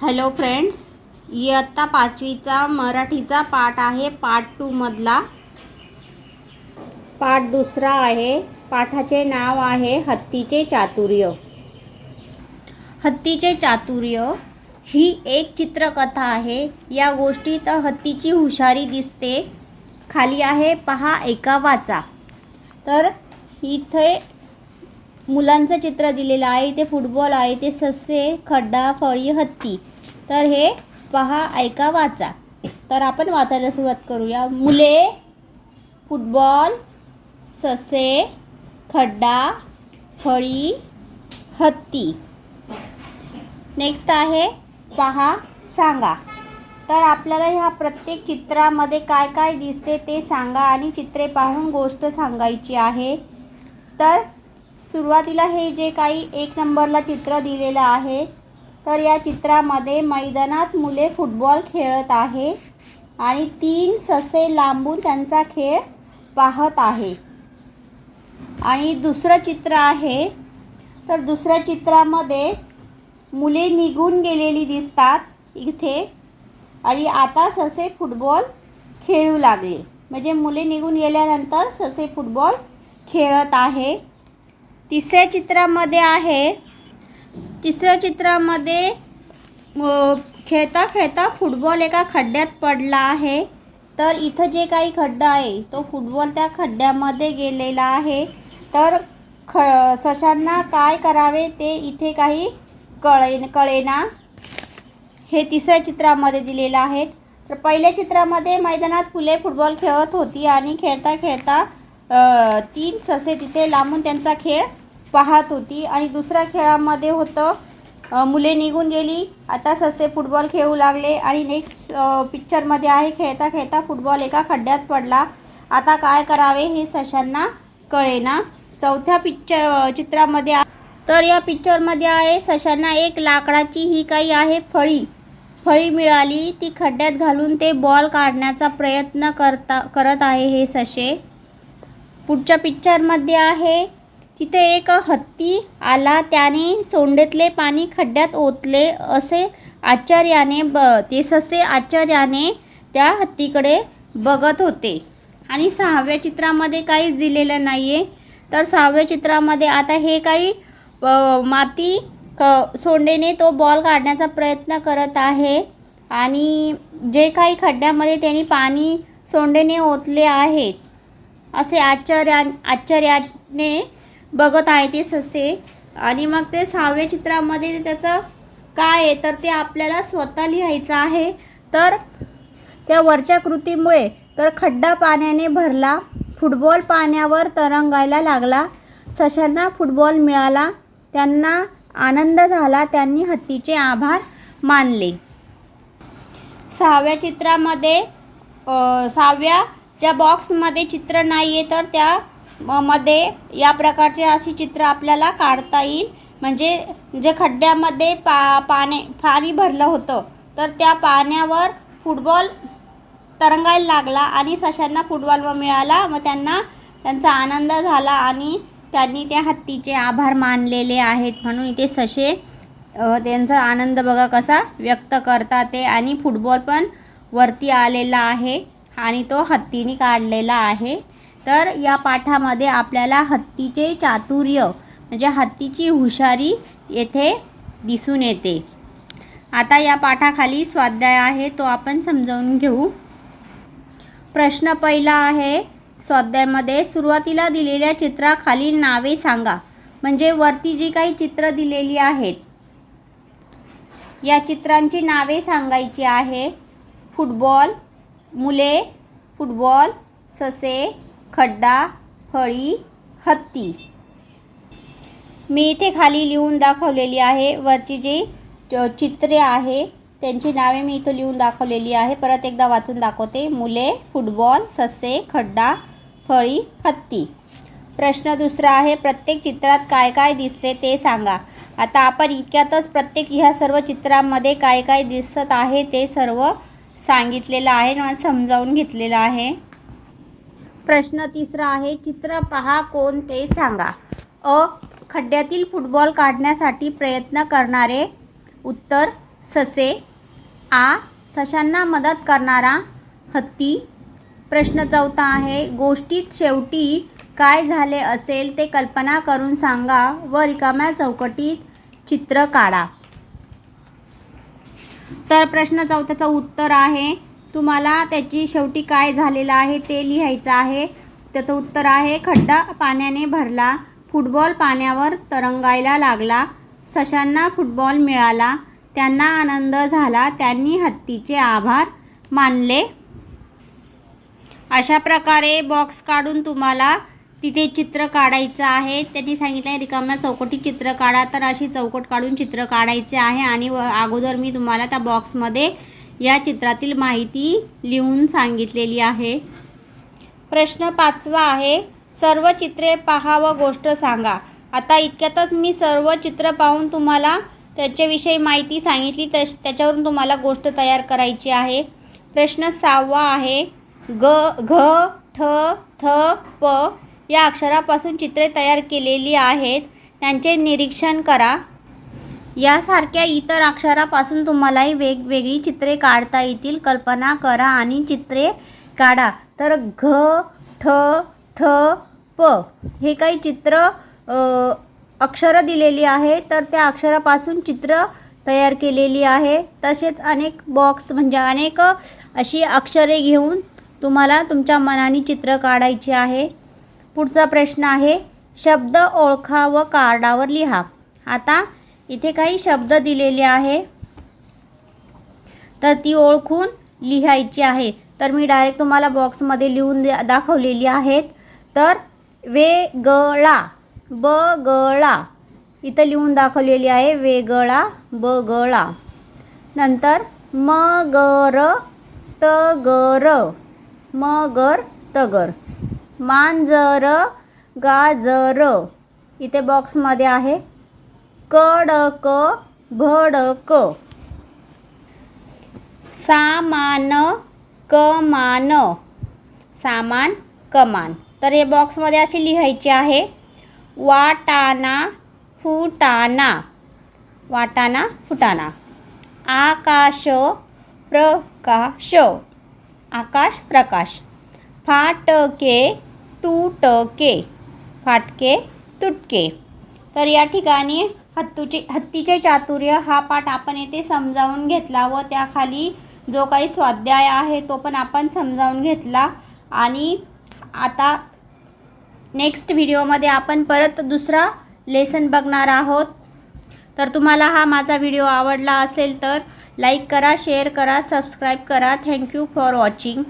Hello friends, इयत्ता 5वीचा मराठीचा पाठ आहे. पार्ट 2 मधला पाठ दुसरा आहे. पाठाचे नाव आहे हत्तीचे चातुर्य. हत्तीचे चातुर्य ही एक चित्रकथा आहे. या गोष्टीत हत्तीची हुशारी दिसते. खाली आहे पहा, ऐका, वाचा. तर इथे मुलांचं चित्र दिलेलं आहे. इथे फुटबॉल आहे, इथे ससे, खड्डा, फळी, हत्ती. तर हे पहा, ऐका, वाचा. तर आपण वाचायला सुरुवात करूया. मुले, फुटबॉल, ससे, खड्डा, फळी, हत्ती. नेक्स्ट आहे पहा, सांगा. तर आपल्याला ह्या प्रत्येक चित्रामध्ये काय काय दिसते ते सांगा आणि चित्रे पाहून गोष्ट सांगायची आहे. तर सुरुवातीला हे जे काही 1 नंबरला चित्र दिलेलं आहे, तर या चित्रामध्ये मैदानात मुले फुटबॉल खेळत आहे आणि 3 ससे लांबून त्यांचा खेळ पाहत आहे. आणि दुसरं चित्र आहे, तर दुसऱ्या चित्रामध्ये मुले निघून गेलेली दिसतात इथे आणि आता ससे फुटबॉल खेळू लागले. म्हणजे मुले निघून गेल्यानंतर ससे फुटबॉल खेळत आहे. तिसऱ्या चित्रामध्ये खेळता खेळता फुटबॉल एका खड्ड्यात पडला आहे. तर इथं जे काही खड्डा आहे तो फुटबॉल त्या खड्ड्यामध्ये गेलेला आहे. तर सशांना काय करावे ते इथे काही कळेना. हे तिसऱ्या चित्रामध्ये दिलेलं आहे. तर पहिल्या चित्रामध्ये मैदानात मुले फुटबॉल खेळत होती आणि खेळता खेळता 3 ससे तिथे लांबून त्यांचा खेळ पाहत होती. आणि दुसऱ्या खेळामध्ये होतं मुले निघून गेली, आता ससे फुटबॉल खेळू लागले. आणि नेक्स्ट पिक्चरमध्ये आहे खेळता खेळता फुटबॉल एका खड्ड्यात पडला, आता काय करावे हे सशांना कळेना. चौथ्या चित्रामध्ये तर या पिक्चरमध्ये आहे सशांना एक लाकडाची ही काही आहे फळी मिळाली. ती खड्ड्यात घालून ते बॉल काढण्याचा प्रयत्न करत आहे हे ससे. पुढच्या पिक्चरमध्ये आहे तिथे एक हत्ती आला, त्याने सोंडेतले पाणी खड्ड्यात ओतले असे ते ससे आश्चर्याने त्या हत्तीकडे बघत होते. आणि 6व्या चित्रामध्ये काहीच दिलेलं नाही आहे. तर 6व्या चित्रामध्ये आता हे काही माती सोंडेने तो बॉल काढण्याचा प्रयत्न करत आहे आणि जे काही खड्ड्यामध्ये त्यांनी पाणी सोंडेने ओतले आहेत असे आश्चर्याने बघत आहे ते ससे. आणि मग ते 6व्या चित्रामध्ये त्याचं काय आहे तर ते आपल्याला स्वतः लिहायचं आहे. तर त्या वरच्या कृतीमुळे तर खड्डा पाण्याने भरला, फुटबॉल पाण्यावर तरंगायला लागला, सशांना फुटबॉल मिळाला, त्यांना आनंद झाला, त्यांनी हत्तीचे आभार मानले. 6व्या चित्रामध्ये 6व्या ज्या बॉक्समध्ये चित्र नाही आहे तर त्या मध्ये या प्रकारचे अशी चित्र आपल्याला काढता येईल. म्हणजे जे खड्ड्यामध्ये पाणी भरलं होतं तर त्या पाण्यावर फुटबॉल तरंगायला लागला आणि सशांना फुटबॉल मिळाला, मग त्यांचा आनंद झाला आणि त्यांनी त्या हत्तीचे आभार मानलेले आहेत. म्हणून इथे ससे त्यांचा आनंद बघा कसा व्यक्त करतात ते. आणि फुटबॉल पण वरती आलेला आहे आणि तो हत्तीने काढलेला आहे. तर या पाठामध्ये आपल्याला हत्तीचे चातुर्य म्हणजे हत्तीची हुशारी येथे दिसून येते. आता या पाठाखाली स्वाध्याय आहे, तो आपण समजावून घेऊ. प्रश्न पहिला आहे स्वाध्यायामध्ये, सुरुवातीला दिलेल्या चित्राखालील नावे सांगा. म्हणजे वरती जी काही चित्र दिलेली आहेत या चित्रांची नावे सांगायची आहे. फुटबॉल, मुले, फुटबॉल, ससे, खड्डा, फळी, हत्ती. मी इथे खाली लिहून दाखवलेली आहे. वरची जी चित्रे आहे त्यांची नावे मी इथं लिहून दाखवलेली आहे. परत एकदा वाचून दाखवते. मुले, फुटबॉल, ससे, खड्डा, फळी, हत्ती. प्रश्न दुसरा आहे, प्रत्येक चित्रात काय काय दिसते ते सांगा. आता आपण इतक्यातच प्रत्येक ह्या सर्व चित्रांमध्ये काय काय दिसत आहे ते सर्व सांगितलेलं आहे आणि समजावून घेतलेलं आहे. प्रश्न तिसरा आहे, चित्र पहा, कोण ते सांगा. खड्ड्यातील फुटबॉल काढण्यासाठी प्रयत्न करणारे. उत्तर ससे. आ. सशांना मदत करणारा हत्ती. प्रश्न 4 आहे, गोष्टीत शेवटी काय झाले असेल ते कल्पना करून सांगा व रिकाम्या चौकटीत चित्र काढा. तर प्रश्न 4चं उत्तर आहे, तुम्हाला त्याची शेवटी काय झालेलं आहे ते लिहायचं आहे. त्याचं उत्तर आहे, खड्डा पाण्याने भरला, फुटबॉल पाण्यावर तरंगायला लागला, सशांना फुटबॉल मिळाला, त्यांना आनंद झाला, त्यांनी हत्तीचे आभार मानले. अशा प्रकारे बॉक्स काढून तुम्हाला तिथे चित्र काढायचं आहे. त्यांनी सांगितलं आहे रिकाम्या चौकटीत चित्र काढा. तर अशी चौकट काढून चित्र काढायचे आहे आणि अगोदर मी तुम्हाला त्या बॉक्समध्ये या चित्रातील माहिती लिहून सांगितलेली आहे. प्रश्न 5 आहे, सर्व चित्रे पहा व गोष्ट सांगा. आता इतक्यातच मी सर्व चित्र पाहून तुम्हाला त्याच्याविषयी माहिती सांगितली, त्याच्यावरून तुम्हाला गोष्ट तयार करायची आहे. प्रश्न 6 आहे, घ, ठ, थ, प या अक्षरापासून चित्रे तयार केलेली आहेत. त्यांचे निरीक्षण करा. यासारख्या इतर अक्षरापासून तुम्हालाही वेगवेगळी चित्रे काढता येतील. कल्पना करा आणि चित्रे काढा. तर घ, ठ, थ, प हे काही चित्र अक्षरं दिलेली आहे. तर त्या अक्षरापासून चित्र तयार केलेली आहे. तसेच अनेक बॉक्स म्हणजे अनेक अशी अक्षरे घेऊन तुम्हाला तुमच्या मनाने चित्र काढायचे आहे. पुढचा प्रश्न आहे, शब्द ओळखा व कार्डावर लिहा. आता इथे काही शब्द दिलेले आहे, तर ती ओळखून लिहायची आहे. तर मी डायरेक्ट तुम्हाला बॉक्समध्ये लिहून दाखवलेली आहेत. तर वेगळा, बगळा इथं लिहून दाखवलेली आहे, वेगळा, बगळा. नंतर मगर, तगर, मगर, तगर. मांजर, गाजर इथे बॉक्समध्ये आहे. कडक, भडक. सामान, कमान, सामान, कमान. तर हे बॉक्समध्ये अशी लिहायची आहे. वाटाणा, फुटाणा, वाटाणा, फुटाणा. आकाश, प्रकाश, आकाश, प्रकाश. फाटके, तुटके, फाटके, तुटके. तर या ठिकाणी हत्तीचे चातुर्य हा पाठ आपण येथे समजावून घेतला व त्याखाली जो काही स्वाध्याय आहे तो पण आपण समजावून घेतला. आणि आता नेक्स्ट व्हिडिओमध्ये आपण परत दुसरा लेसन बघणार आहोत. तर तुम्हाला हा माझा व्हिडिओ आवडला असेल तर लाईक करा, शेअर करा, सबस्क्राईब करा. Thank you for watching.